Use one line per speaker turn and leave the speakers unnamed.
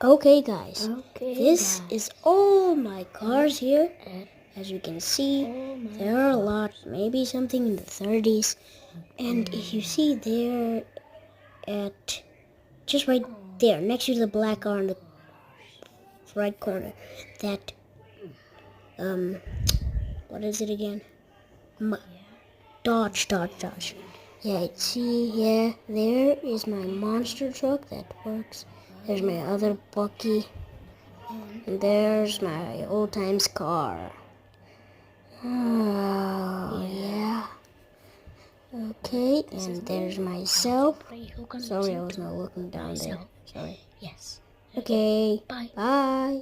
Okay guys, this is all my cars here. As you can see, there are a lot, maybe something in the 30s. And if you see there at, just right there, next to the black car in the right corner, that, what is it again? Dodge. Yeah, see, yeah, there is my monster truck that works. There's my other Bucky. And there's my old times car. Oh, yeah. Okay, and there's myself. Sorry, I was not looking down there. Sorry.
Yes.
Okay, bye.